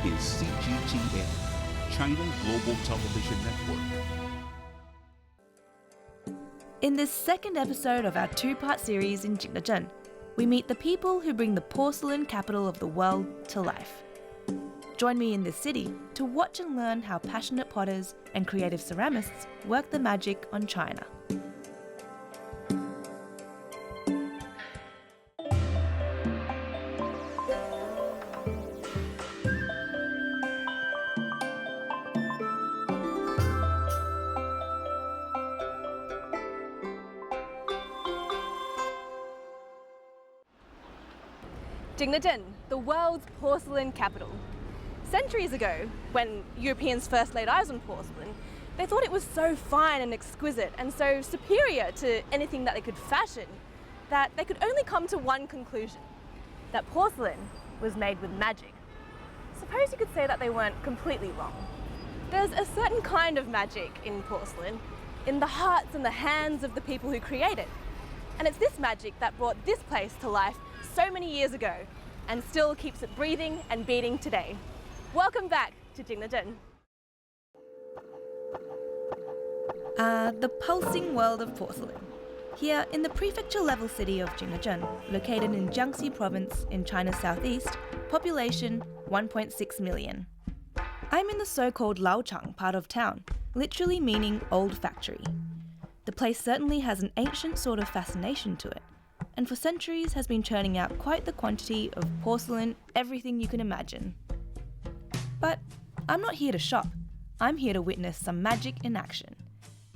is CGTN, China Global Television Network. In this second episode of our two-part series in Jingdezhen, we meet the people who bring the porcelain capital of the world to life. Join me in this city to watch and learn how passionate potters and creative ceramists work the magic on China. Jingdezhen, the world's porcelain capital. Centuries ago, when Europeans first laid eyes on porcelain, they thought it was so fine and exquisite and so superior to anything that they could fashion that they could only come to one conclusion, that porcelain was made with magic. Suppose you could say that they weren't completely wrong. There's a certain kind of magic in porcelain, in the hearts and the hands of the people who create it. And it's this magic that brought this place to life so many years ago and still keeps it breathing and beating today. Welcome back to Jingdezhen. The pulsing world of porcelain. Here in the prefecture-level city of Jingdezhen, located in Jiangxi province in China's southeast, population 1.6 million. I'm in the so-called Laochang part of town, literally meaning old factory. The place certainly has an ancient sort of fascination to it, and for centuries has been churning out quite the quantity of porcelain, everything you can imagine. But I'm not here to shop, I'm here to witness some magic in action.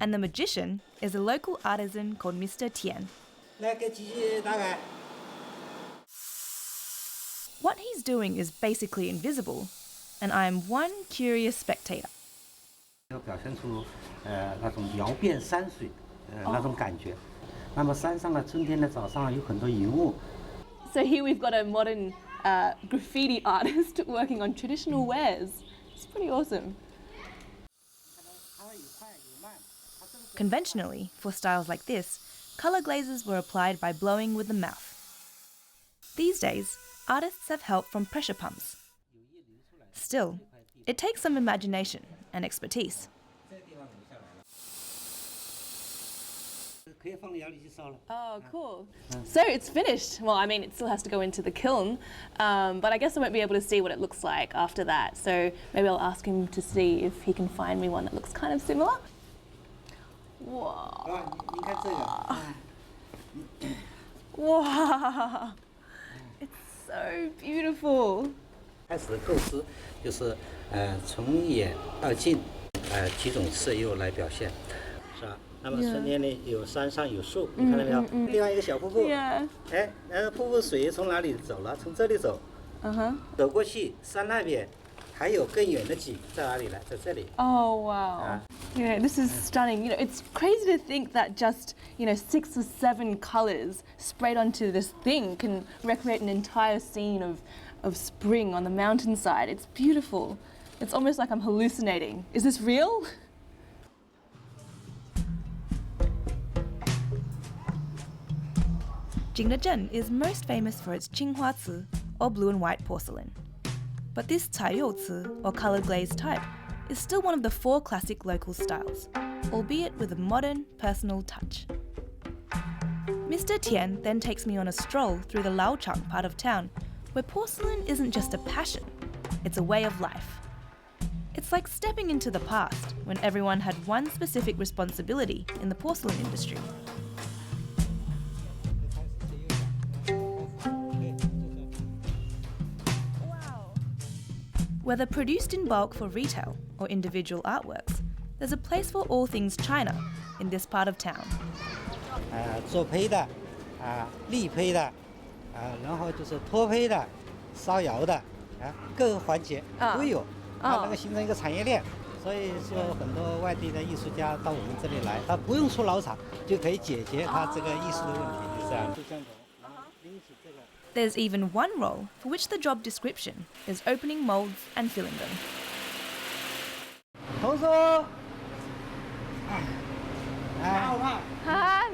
And the magician is a local artisan called Mr. Tian. What he's doing is basically invisible, and I am one curious spectator. So here we've got a modern graffiti artist working on traditional wares. It's pretty awesome. Conventionally, for styles like this, colour glazes were applied by blowing with the mouth. These days, artists have help from pressure pumps. Still, it takes some imagination and expertise. Oh, cool. So it's finished. Well, I mean, it still has to go into the kiln, but I guess I won't be able to see what it looks like after that. So maybe I'll ask him to see if he can find me one that looks kind of similar. Wow. Wow. It's so beautiful. 开始的构思就是从远到近几种色釉来表现，是吧？那么中间呢有山上有树，你看到没有？另外一个小瀑布，哎，瀑布水从哪里走了？从这里走，走过去山那边还有更远的景在哪里呢？在这里。Oh wow. Yeah, this is stunning. You know, it's crazy to think that just, 6 or 7 colors sprayed onto this thing can recreate an entire scene of spring on the mountainside. It's beautiful. It's almost like I'm hallucinating. Is this real? Jingdezhen is most famous for its Qinghuaci, or blue and white porcelain. But this caiyouci, or colour glazed type, is still one of the 4 classic local styles, albeit with a modern, personal touch. Mr. Tian then takes me on a stroll through the Laochang part of town, where porcelain isn't just a passion, it's a way of life. It's like stepping into the past, when everyone had one specific responsibility in the porcelain industry. Whether produced in bulk for retail or individual artworks, there's a place for all things China in this part of town. 做胚的，立胚的，然后就是脱胚的，烧窑的，各个环节都有，能够形成一个产业链。所以说，很多外地的艺术家到我们这里来，他不用出老厂就可以解决他这个艺术的问题，就这样。就这样子。 There's even one role for which the job description is opening molds and filling them. 同叔，Hi,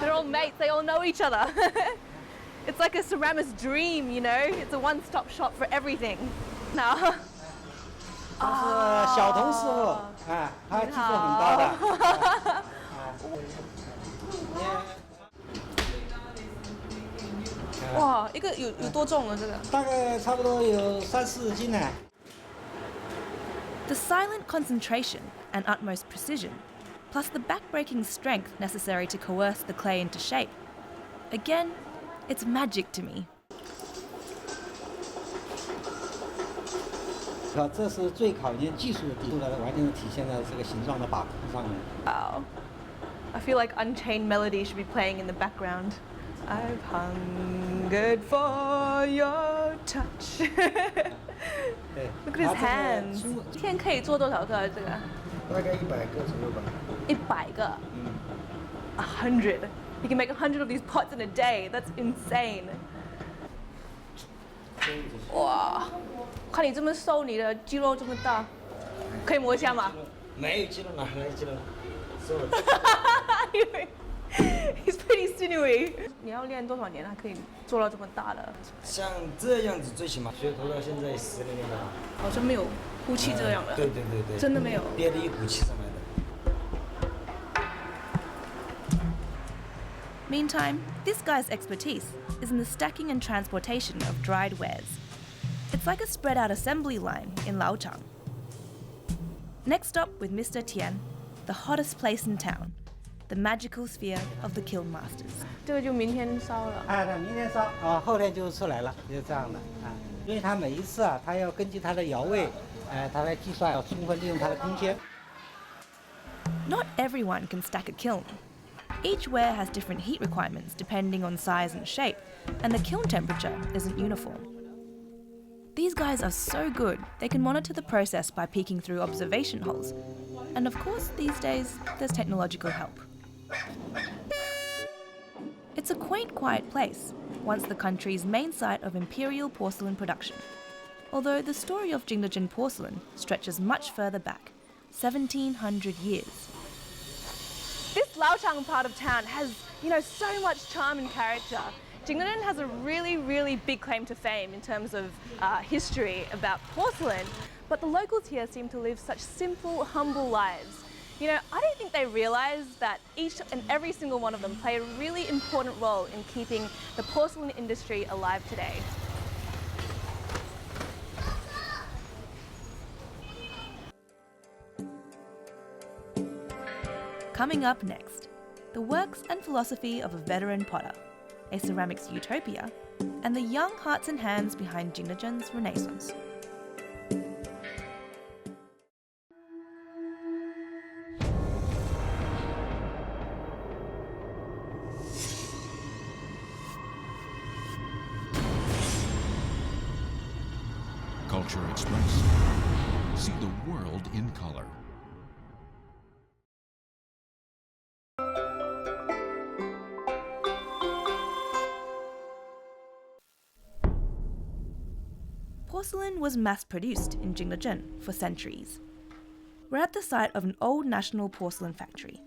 They're all mates, they all know each other. It's like a ceramic's dream, you know? It's a one-stop shop for everything. Now, 这是小童师傅，啊，他技术很高的。哇，一个有多重了这个？大概差不多有30-40斤呢。The silent concentration and utmost precision, plus the backbreaking strength necessary to coerce the clay into shape. Again, it's magic to me. 这是最考验技术的地方，完全体现在这个形状的把控上面。Wow. I feel like Unchained Melody should be playing in the background. I've hungered for your touch. Look at his hands. 一天可以做多少个这个？大概100个左右吧。100个。100. He can make 100 of these pots in a day. That's insane. 哇，看你这么瘦，你的肌肉这么大，可以摸一下吗？没有肌肉，哪来肌肉？是我。He's pretty sinewy. 你要练多少年才可以做到这么大的？像这样子最起码学徒到现在10年了。好像没有呼气这样的。对，真的没有。憋着一股气上来的。Meantime, this guy's expertise is in the stacking and transportation of dried wares. It's like a spread-out assembly line in Laochang. Next stop with Mr. Tian, the hottest place in town, the magical sphere of the kiln masters. 这个就明天烧了。他明天烧啊，后天就出来了，就这样的啊。因为他每一次啊，他要根据他的窑位，他来计算，要充分利用他的空间。Not everyone can stack a kiln. Each ware has different heat requirements depending on size and shape, and the kiln temperature isn't uniform. These guys are so good, they can monitor the process by peeking through observation holes. And of course, these days, there's technological help. It's a quaint, quiet place, once the country's main site of imperial porcelain production. Although the story of Jingdezhen porcelain stretches much further back, 1700 years. This Laochang part of town has, so much charm and character. Jingdezhen has a really, really big claim to fame in terms of history about porcelain, but the locals here seem to live such simple, humble lives. I don't think they realise that each and every single one of them play a really important role in keeping the porcelain industry alive today. Coming up next, the works and philosophy of a veteran potter, a ceramics utopia, and the young hearts and hands behind Jingdezhen's renaissance. Culture Express. See the world in color. Porcelain was mass-produced in Jingdezhen for centuries. We're at the site of an old national porcelain factory,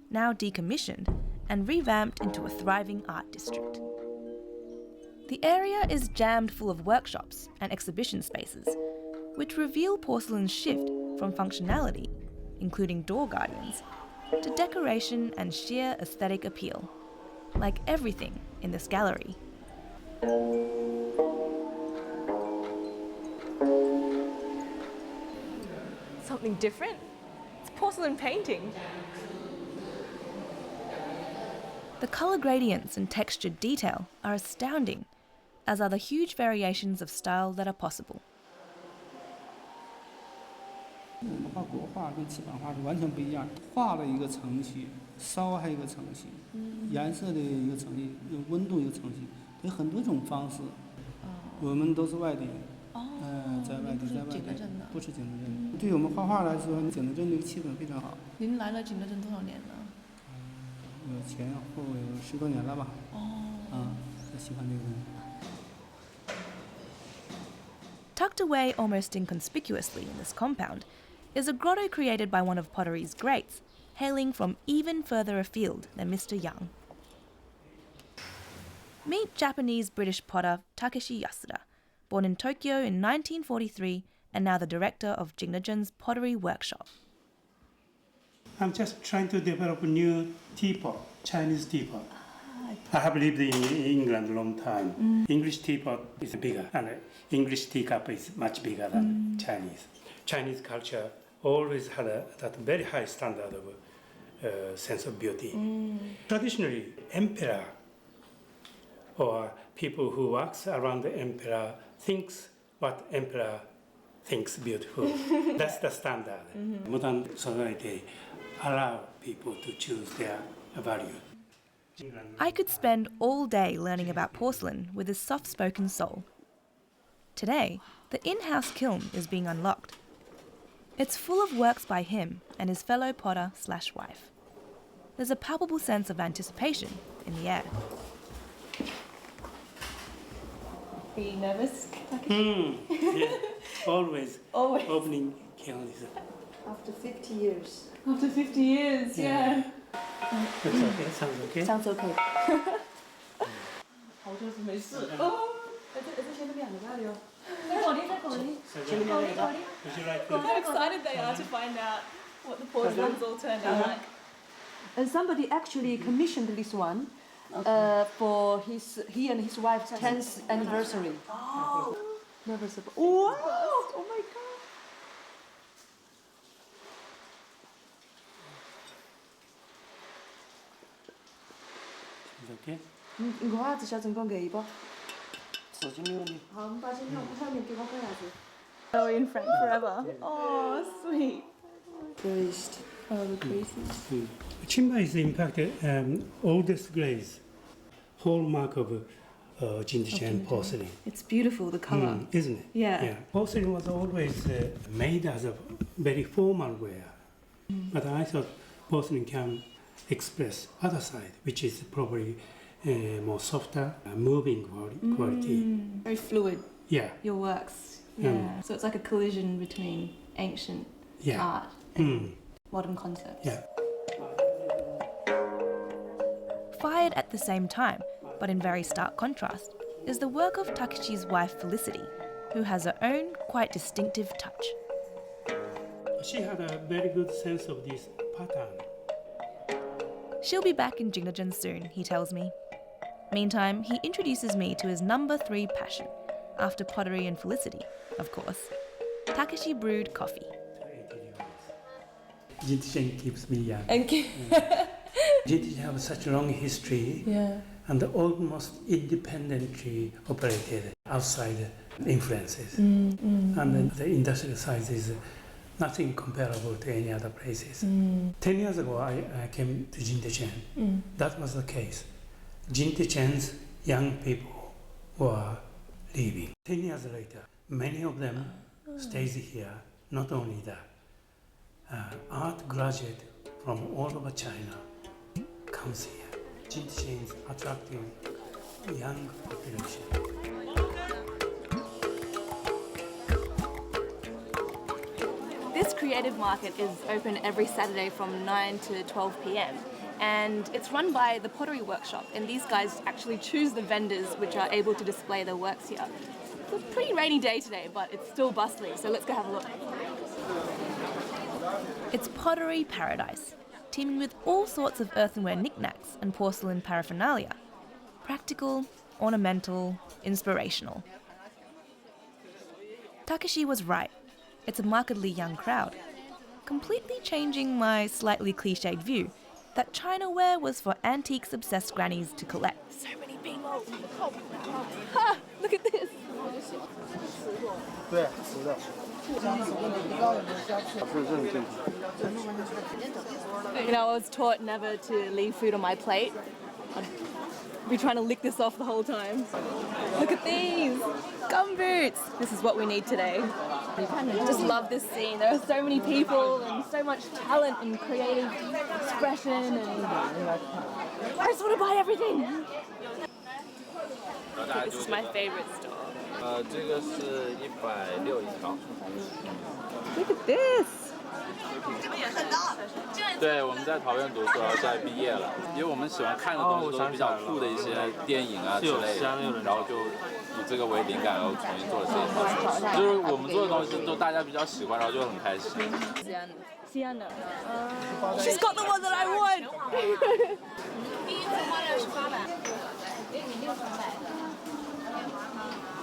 now decommissioned and revamped into a thriving art district. The area is jammed full of workshops and exhibition spaces, which reveal porcelain's shift from functionality, including door guardians, to decoration and sheer aesthetic appeal, like everything in this gallery. Something different? It's porcelain painting. The colour gradients and textured detail are astounding, as are the huge variations of style that are possible. 我们画国画跟瓷板画是完全不一样，画的一个程序，烧还有一个程序，颜色的一个程序，温度一个程序，有很多种方式。我们都是外地人，在外地，不是景德镇的。对我们画画来说，景德镇这个气氛非常好。您来了景德镇多少年了？有前后有10多年了吧。喜欢这个东西。 Tucked away almost inconspicuously in this compound is a grotto created by one of pottery's greats, hailing from even further afield than Mr. Yang. Meet Japanese-British potter Takeshi Yasuda, born in Tokyo in 1943 and now the director of Jingdezhen's pottery workshop. I'm just trying to develop a new teapot, Chinese teapot. I have lived in England a long time. English teapot is bigger, and English teacup is much bigger than Chinese. Chinese culture always had that very high standard of sense of beauty. Traditionally, emperor or people who works around the emperor thinks what emperor thinks beautiful. That's the standard. Modern society allow people to choose their value. I could spend all day learning about porcelain with his soft-spoken soul. Today, the in-house kiln is being unlocked. It's full of works by him and his fellow potter/wife. There's a palpable sense of anticipation in the air. Are you nervous? Yeah, always. Always. Opening kiln is. After 50 years. After 50 years, yeah. That's okay. Sounds okay. Sounds okay. 好久是没事。哦，这先两个吧，再考虑。 Would you like to? How excited they are to find out what the porcelains all turned out like. And somebody actually commissioned this one for he and his wife's 10th anniversary. Oh. Never surprised. Wow! Oh my god. Is okay? 이거袜子小整个给一包。纸巾没问题。好，我们把这尿布上面给我盖下去。 Oh, in French forever. Oh, sweet. Glazed. Oh, the creases. Chimba is in fact oldest glaze, hallmark of Jingdezhen porcelain. It's beautiful, the colour. Isn't it? Yeah. Porcelain was always made as a very formal wear, but I thought porcelain can express other side, which is probably more softer, moving quality. Very fluid, Yeah. your works. Yeah. So it's like a collision between ancient Yeah. art and modern concepts. Yeah. Fired at the same time, but in very stark contrast, is the work of Takeshi's wife Felicity, who has her own quite distinctive touch. She had a very good sense of this pattern. She'll be back in Jingdezhen soon, he tells me. Meantime, he introduces me to his number 3 passion, after pottery and Felicity, of course. Takeshi brewed coffee. Jingdezhen keeps me young. And Jingdezhen has such a long history and almost independently operated outside influences. And then the industrial size is nothing comparable to any other places. 10 years ago, I came to Jingdezhen. That was the case. Jingdezhen's young people were leaving. 10 years later, many of them stays here. Not only that, art graduate from all over China comes here. Jingdezhen is attracting young population. This creative market is open every Saturday from 9 to 12 p.m. and it's run by the Pottery Workshop, and these guys actually choose the vendors which are able to display their works here. It's a pretty rainy day today, but it's still bustling, so let's go have a look. It's pottery paradise, teeming with all sorts of earthenware knickknacks and porcelain paraphernalia. Practical, ornamental, inspirational. Takeshi was right. It's a markedly young crowd, completely changing my slightly cliched view that Chinaware was for antiques-obsessed grannies to collect. So many people! Ha! Look at this! You know, I was taught never to leave food on my plate. I'd be trying to lick this off the whole time. Look at these! Gumboots! This is what we need today. Just love this scene. There are so many people and so much talent and creative expression, and I just want to buy everything. This is my favorite store. 这个是160一条。 Look at this. 对，我们在桃园读书，然后现在毕业了，因为我们喜欢看的东西都是比较酷的一些电影啊之类的，然后就以这个为灵感，然后重新做了这一套，就是我们做的东西都大家比较喜欢，然后就很开心。Sienna. She's got the one that I want.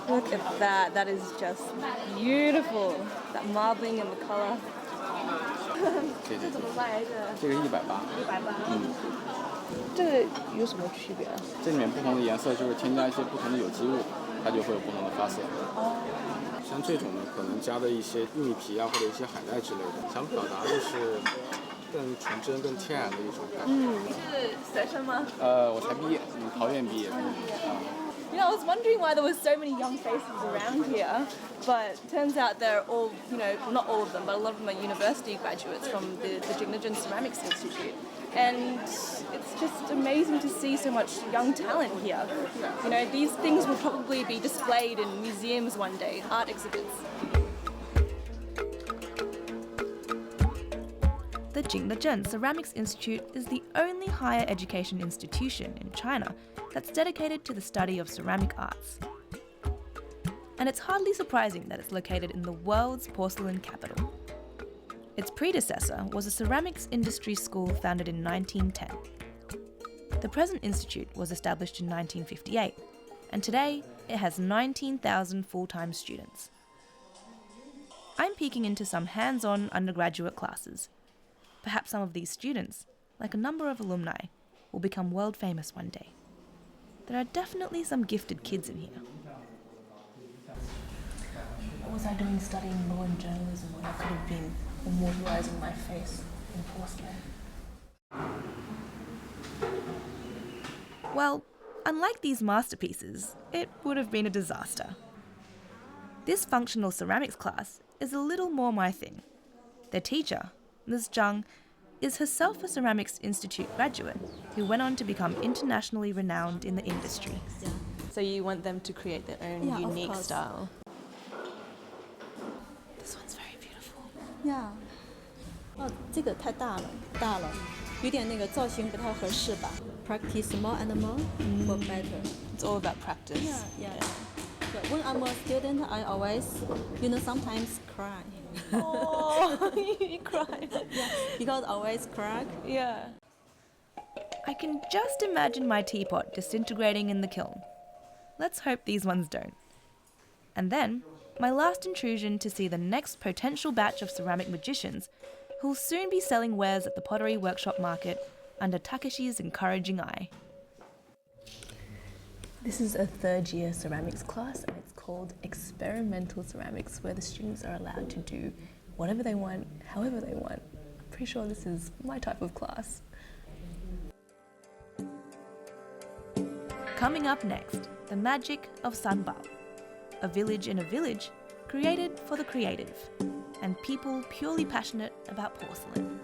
Look at that. That is just beautiful. That marbling and the color. 这怎么卖的？这个180。180。这个有什么区别啊？这里面不同的颜色就是添加一些不同的有机物，它就会有不同的发色。像这种呢，可能加的一些玉米皮啊，或者一些海带之类的，想表达的是更纯真、更天然的一种感觉。是学生吗？我才毕业，桃园毕业。You know, I was wondering why there were so many young faces around here, but turns out they're all, you know, not all of them, but a lot of them are university graduates from the Jingdezhen Ceramics Institute. And it's just amazing to see so much young talent here. You know, these things will probably be displayed in museums one day, art exhibits. The Jingdezhen Ceramics Institute is the only higher education institution in China that's dedicated to the study of ceramic arts. And it's hardly surprising that it's located in the world's porcelain capital. Its predecessor was a ceramics industry school founded in 1910. The present institute was established in 1958, and today it has 19,000 full-time students. I'm peeking into some hands-on undergraduate classes. Perhaps some of these students, like a number of alumni, will become world famous one day. There are definitely some gifted kids in here. What was I doing studying law and journalism when I could have been immortalising my face in porcelain? Well, unlike these masterpieces, it would have been a disaster. This functional ceramics class is a little more my thing. Their teacher, Ms. Zhang, is herself a Ceramics Institute graduate who went on to become internationally renowned in the industry. So you want them to create their own unique style? This one's very beautiful. Yeah. 哦，这个太大了，有点那个造型不太合适吧。Practice more and more for better. It's all about practice. Yeah. When I'm a student, I always, sometimes cry. Oh, you cry. Yeah, because I always cry. Yeah. I can just imagine my teapot disintegrating in the kiln. Let's hope these ones don't. And then, my last intrusion to see the next potential batch of ceramic magicians who'll soon be selling wares at the pottery workshop market under Takeshi's encouraging eye. This is a third-year ceramics class, and it's called Experimental Ceramics, where the students are allowed to do whatever they want, however they want. I'm pretty sure this is my type of class. Coming up next, the magic of Sanbao, a village in a village created for the creative, and people purely passionate about porcelain.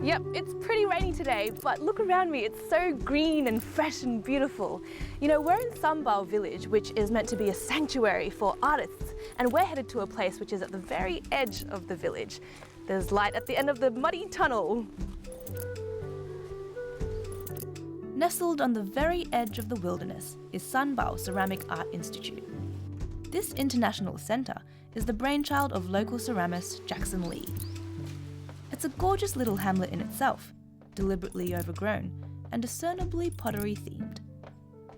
Yep, it's pretty rainy today, but look around me, it's so green and fresh and beautiful. You know, we're in Sanbao village, which is meant to be a sanctuary for artists, and we're headed to a place which is at the very edge of the village. There's light at the end of the muddy tunnel. Nestled on the very edge of the wilderness is Sanbao Ceramic Art Institute. This international centre is the brainchild of local ceramist Jackson Lee. It's a gorgeous little hamlet in itself, deliberately overgrown and discernibly pottery themed.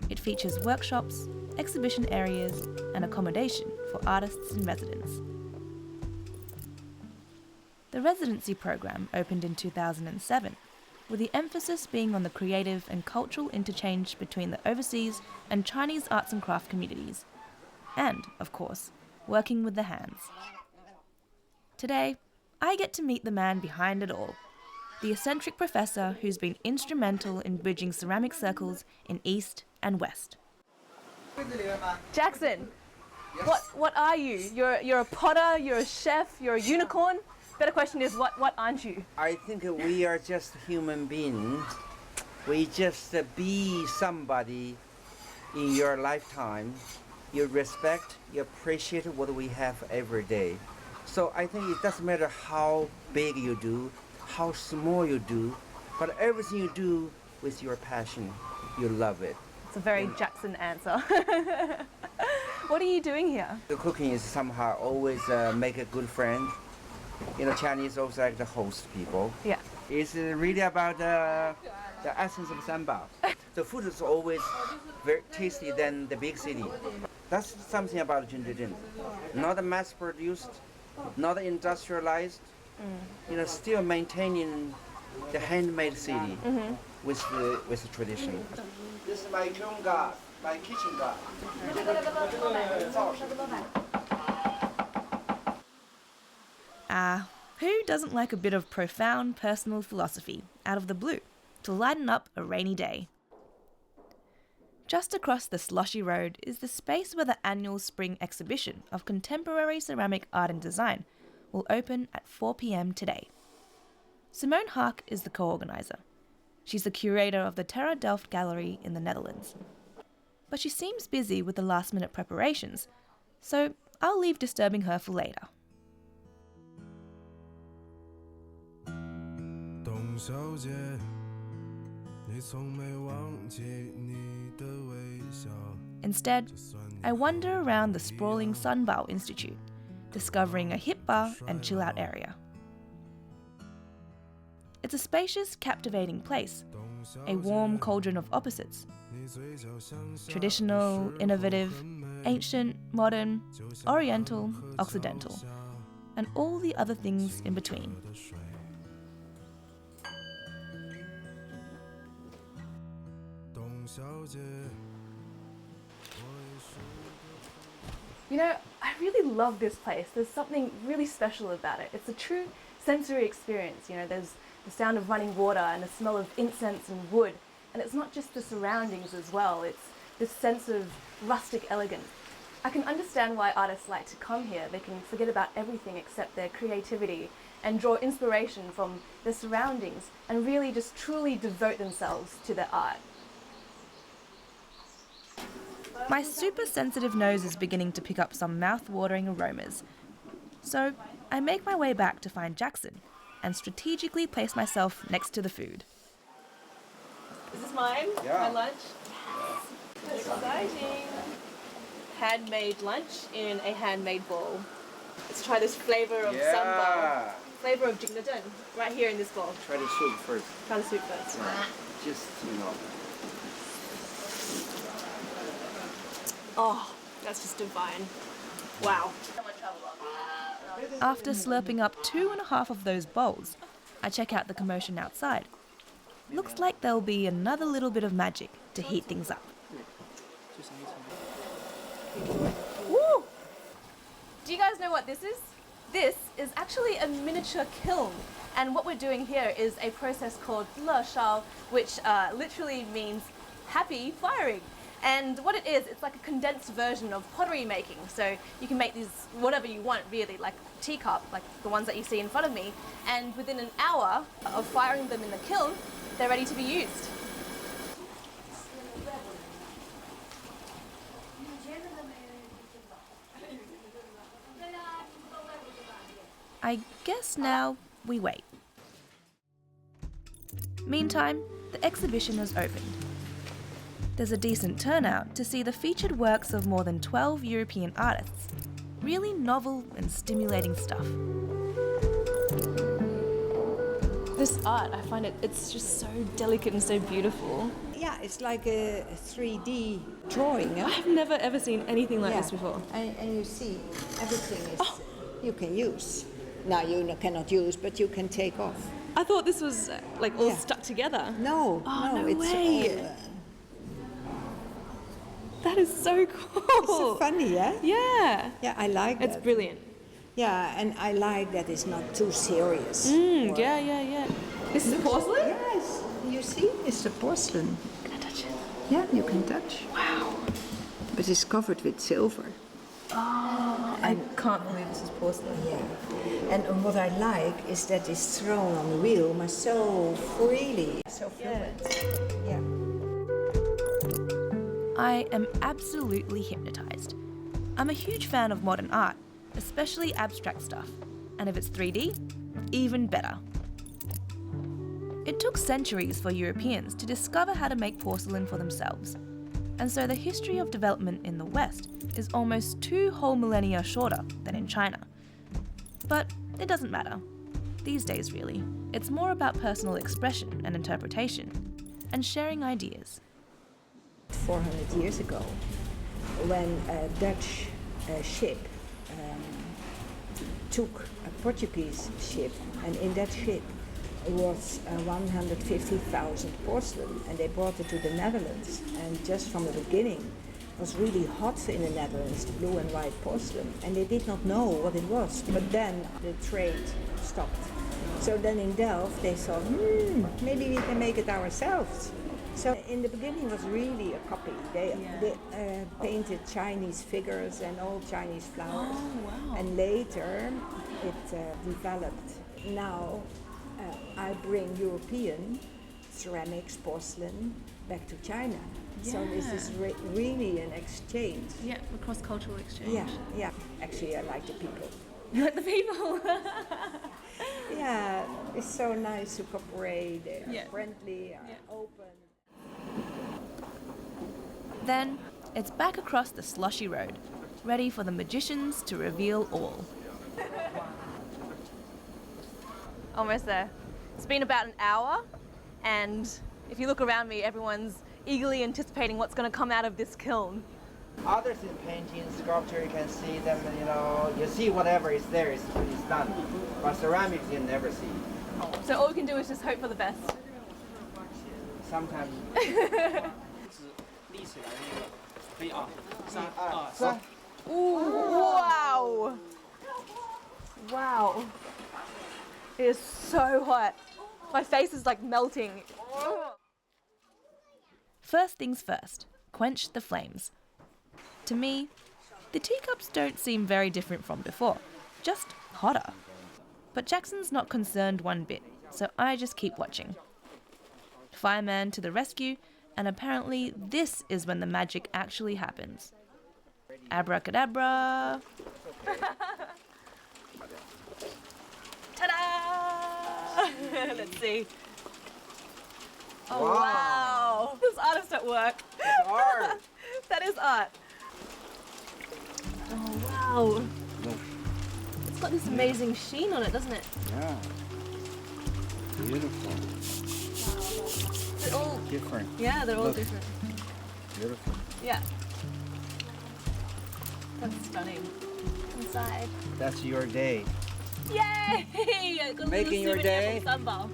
It features workshops, exhibition areas and accommodation for artists in residence. The residency program opened in 2007 with the emphasis being on the creative and cultural interchange between the overseas and Chinese arts and craft communities. And, of course, working with the hands. Today, I get to meet the man behind it all, the eccentric professor who's been instrumental in bridging ceramic circles in East and West. Jackson, what are you? You're a potter, you're a chef, you're a unicorn? Better question is, what aren't you? I think we are just human beings. We just be somebody in your lifetime. You respect, you appreciate what we have every day. So I think it doesn't matter how big you do, how small you do, but everything you do with your passion, you love it. It's a very Jackson answer. What are you doing here? The cooking is somehow always make a good friend. You know, Chinese also like to host people. Yeah. It's really about the essence of Sanbao. The food is always very tasty than the big city. That's something about Jingdezhen. Not mass-produced, not industrialized. You know, still maintaining the handmade city with the tradition. This is my kitchen guard, my kitchen guard. Who doesn't like a bit of profound personal philosophy out of the blue to lighten up a rainy day? Just across the sloshy road is the space where the annual spring exhibition of contemporary ceramic art and design will open at 4 p.m. today. Simone Haak is the co-organiser. She's the curator of the Terra Delft Gallery in the Netherlands. But she seems busy with the last-minute preparations, so I'll leave disturbing her for later. Instead, I wander around the sprawling Sanbao Institute, discovering a hip bar and chill-out area. It's a spacious, captivating place, a warm cauldron of opposites. Traditional, innovative, ancient, modern, oriental, occidental, and all the other things in between. You know, I really love this place. There's something really special about it. It's a true sensory experience. You know, there's the sound of running water and the smell of incense and wood. And it's not just the surroundings as well. It's this sense of rustic elegance. I can understand why artists like to come here. They can forget about everything except their creativity and draw inspiration from their surroundings and really just truly devote themselves to their art. My super sensitive nose is beginning to pick up some mouth-watering aromas. So I make my way back to find Jackson and strategically place myself next to the food. Is this mine? Yeah. My lunch? Yes. Exciting. Handmade lunch in a handmade bowl. Let's try this flavor of Sanbao. Flavor of Jingdezhen, right here in this bowl. Try the soup first. Try the soup first. Yeah. Just, you know. Oh, that's just divine. Wow. After slurping up 2.5 of those bowls, I check out the commotion outside. Looks like there'll be another little bit of magic to heat things up. Woo! Do you guys know what this is? This is actually a miniature kiln. And what we're doing here is a process called le shao, which literally means happy firing. And what it is, it's like a condensed version of pottery making. So you can make these whatever you want, really, like teacup, like the ones that you see in front of me. And within an hour of firing them in the kiln, they're ready to be used. I guess now we wait. Meantime, the exhibition has opened. There's a decent turnout to see the featured works of more than 12 European artists. Really novel and stimulating stuff. This art, I find it's just so delicate and so beautiful. Yeah, it's like a 3D drawing. Yeah? I've never ever seen anything like this before. And you see, everything is you can use. Now you cannot use, but you can take off. I thought this was like all stuck together. No, no it's way. all, that is so cool. It's so funny, yeah? Yeah. Yeah, I like It's that. brilliant. Yeah, and I like that it's not too serious. Yeah. This is porcelain? Yes. You see, it's the porcelain. Can I touch it? Yeah, you can touch. Wow. But it's covered with silver. Oh, I can't believe this is porcelain. Yeah. And what I like is that it's thrown on the wheel, but so freely, so fluent. Yeah. I am absolutely hypnotized. I'm a huge fan of modern art, especially abstract stuff, and if it's 3D, even better. It took centuries for Europeans to discover how to make porcelain for themselves, and so the history of development in the West is almost 2 whole millennia shorter than in China. But it doesn't matter. These days, really, it's more about personal expression and interpretation, and sharing ideas. 400 years ago, when a Dutch ship took a Portuguese ship, and in that ship was 150,000 porcelain, and they brought it to the Netherlands. And just from the beginning, it was really hot in the Netherlands, the blue and white porcelain, and they did not know what it was. But then the trade stopped. So then in Delft, they thought, maybe we can make it ourselves. So in the beginning, it was really a copy. They painted Chinese figures and old Chinese flowers. Oh, wow. And later, it developed. Now, I bring European ceramics, porcelain back to China. So this is really an exchange. Yeah, a cross-cultural exchange. Yeah. Actually, I like the people. You like the people? Yeah, it's so nice to cooperate. They're friendly, open. Then, it's back across the slushy road, ready for the magicians to reveal all. Almost there. It's been about an hour, and if you look around me, everyone's eagerly anticipating what's going to come out of this kiln. Others in painting, sculpture, you can see them, you see whatever is there, it's done. But ceramics, you never see. So all we can do is just hope for the best. Sometimes. Ooh, wow! Wow. It is so hot. My face is like melting. First things first, quench the flames. To me, the teacups don't seem very different from before, just hotter. But Jackson's not concerned one bit, so I just keep watching. Fireman to the rescue, and apparently this is when the magic actually happens. Abracadabra! Ta-da! Let's see. Oh, wow. This artist at work. It's art. That is art. Oh, wow. It's got this amazing sheen on it, doesn't it? Yeah. Beautiful. They're all different. Yeah, they're all different. Beautiful. Yeah. That's stunning. Inside. That's your day. Yay! I got a Making little your souvenir day. from Sanbao.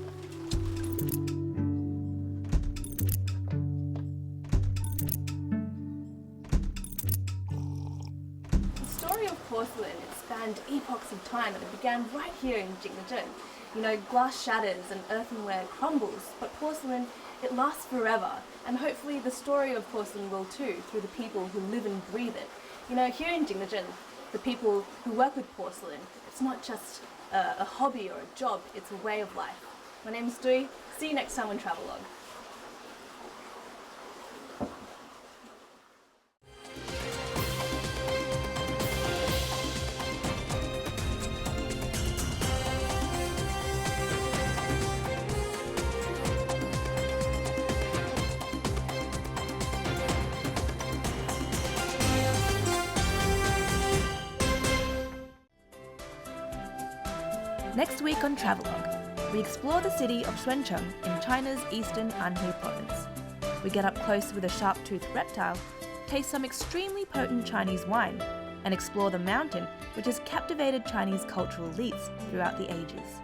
The story of porcelain, it spanned epochs of time, and it began right here in Jingdezhen. You know, glass shatters and earthenware crumbles, but porcelain, it lasts forever. And hopefully the story of porcelain will too, through the people who live and breathe it. You know, here in Jingdezhen, the people who work with porcelain, it's not just a hobby or a job, it's a way of life. My name's Zhui. See you next time on Travelogue. Next week on Travelogue, we explore the city of Xuancheng in China's eastern Anhui province. We get up close with a sharp-toothed reptile, taste some extremely potent Chinese wine, and explore the mountain which has captivated Chinese cultural elites throughout the ages.